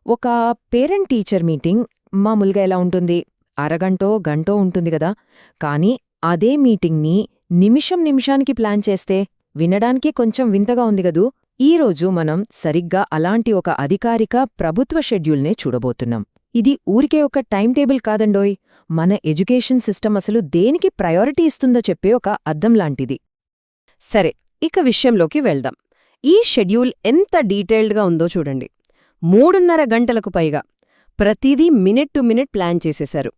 ఒక parent teacher meeting మామూలుగా ఎలా ఉంటుంది? అరగంటో గంటో ఉంటుంది గదా. కానీ అదే మీటింగ్ని నిమిషం నిమిషానికి ప్లాన్ చేస్తే వినడానికే కొంచెం వింతగా ఉంది గదూ. ఈరోజు మనం సరిగ్గా అలాంటి ఒక అధికారిక ప్రభుత్వ షెడ్యూల్నే చూడబోతున్నాం. ఇది ఊరికే ఒక టైం టేబుల్ కాదండోయ్, మన ఎడ్యుకేషన్ సిస్టమ్ అసలు దేనికి ప్రయారిటీ ఇస్తుందో చెప్పే ఒక అద్దం లాంటిది. సరే, ఇక విషయంలోకి వెళ్దాం. ఈ షెడ్యూల్ ఎంత డీటెయిల్డ్గా ఉందో చూడండి. 3:30 గంటలకు పైగా ప్రతిదీ మినిట్ టు మినిట్ ప్లాన్ చేసేశారు.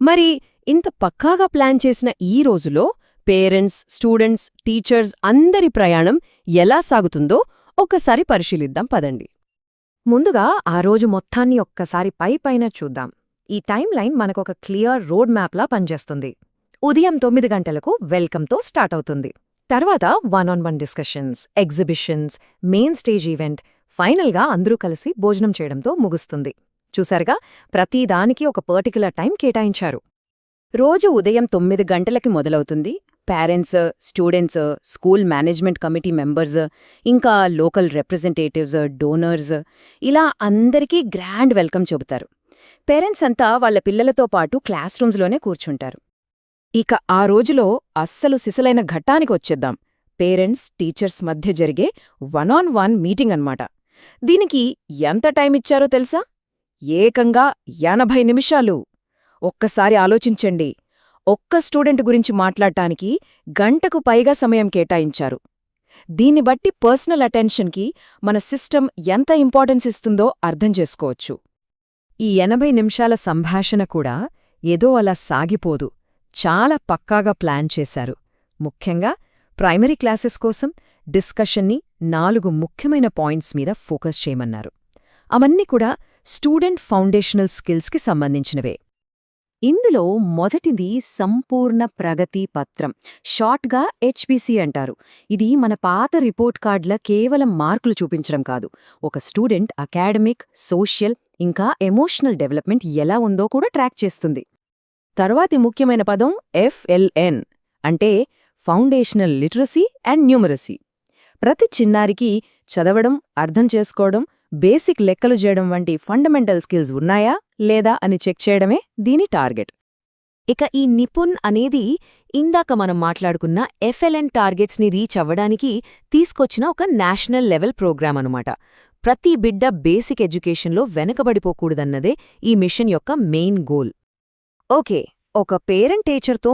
మరి ఇంత పక్కాగా ప్లాన్ చేసిన ఈ రోజులో పేరెంట్స్, స్టూడెంట్స్, టీచర్స్ అందరి ప్రయాణం ఎలా సాగుతుందో ఒక్కసారి పరిశీలిద్దాం పదండి. ముందుగా ఆ రోజు మొత్తాన్ని ఒక్కసారి పైపైన చూద్దాం. ఈ టైం లైన్ మనకొక క్లియర్ రోడ్ మ్యాప్లా పనిచేస్తుంది. ఉదయం 9 గంటలకు వెల్కమ్తో స్టార్ట్ అవుతుంది. తర్వాత 1-on-1 discussions, exhibitions, main stage event, ఫైనల్గా అందరూ కలిసి భోజనం చేయడంతో ముగుస్తుంది. చూసారుగా, ప్రతిదానికి ఒక పర్టికులర్ టైం కేటాయించారు. రోజు ఉదయం 9 గంటలకి మొదలవుతుంది. Parents, students, school management committee members, ఇంకా లోకల్ రిప్రజెంటేటివ్స్, డోనర్స్, ఇలా అందరికీ గ్రాండ్ వెల్కమ్ చెబుతారు. పేరెంట్స్ అంతా వాళ్ల పిల్లలతో పాటు క్లాస్ రూమ్స్లోనే కూర్చుంటారు. ఇక ఆ రోజులో అస్సలు సిసలైన ఘట్టానికి వచ్చేద్దాం. పేరెంట్స్, టీచర్స్ మధ్య జరిగే 1-on-1 మీటింగ్ అన్నమాట. దీనికి ఎంత టైమిచ్చారో తెలుసా? ఏకంగా 80 నిమిషాలు. ఒక్కసారి ఆలోచించండి. ఒక్క స్టూడెంట్ గురించి మాట్లాడటానికి గంటకు పైగా సమయం కేటాయించారు. దీన్ని బట్టి పర్సనల్ అటెన్షన్కి మన సిస్టమ్ ఎంత ఇంపార్టెన్స్ ఇస్తుందో అర్థం చేసుకోవచ్చు. ఈ 80 నిమిషాల సంభాషణ కూడా ఏదో అలా సాగిపోదు. చాలా పక్కాగా ప్లాన్ చేశారు. ముఖ్యంగా ప్రైమరీ క్లాసెస్ కోసం డిస్కషన్ని 4 ముఖ్యమైన పాయింట్స్ మీద ఫోకస్ చేయమన్నారు. అవన్నీ కూడా స్టూడెంట్ ఫౌండేషనల్ స్కిల్స్కి సంబంధించినవే. ఇందులో మొదటిది సంపూర్ణ ప్రగతి పత్రం, షార్ట్గా HPC అంటారు. ఇది మన పాత రిపోర్ట్ కార్డుల కేవలం మార్కులు చూపించడం కాదు, ఒక స్టూడెంట్ అకాడమిక్, సోషల్, ఇంకా ఎమోషనల్ డెవలప్మెంట్ ఎలా ఉందో కూడా ట్రాక్ చేస్తుంది. తర్వాతి ముఖ్యమైన పదం FLN అంటే ఫౌండేషనల్ లిటరసీ అండ్ న్యూమరసీ. ప్రతి చిన్నారికి చదవడం, అర్థం చేసుకోవడం, బేసిక్ లెక్కలు చేయడం వంటి ఫండమెంటల్ స్కిల్స్ ఉన్నాయా లేదా అని చెక్ చేయడమే దీని టార్గెట్. ఇక ఈ నిపుణ్ అనేది ఇందాక మనం మాట్లాడుకున్న FLN టార్గెట్స్ని రీచ్ అవ్వడానికి తీసుకొచ్చిన ఒక నేషనల్ లెవెల్ ప్రోగ్రాం అనుమాట. ప్రతి బిడ్డ బేసిక్ ఎడ్యుకేషన్లో వెనకబడిపోకూడదన్నదే ఈ మిషన్ యొక్క మెయిన్ గోల్. ఓకే, ఒక పేరెంట్ టీచర్తో